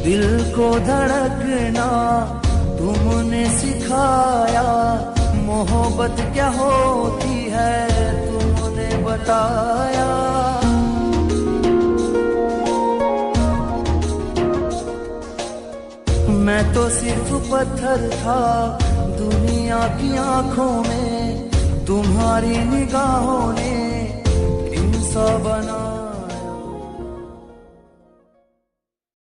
दिल को धड़कना तुमने सिखाया, मोहब्बत क्या होती है तुमने बताया। मैं तो सिर्फ पत्थर था दुनिया की आंखों में, तुम्हारी निगाहों ने इंसान बना।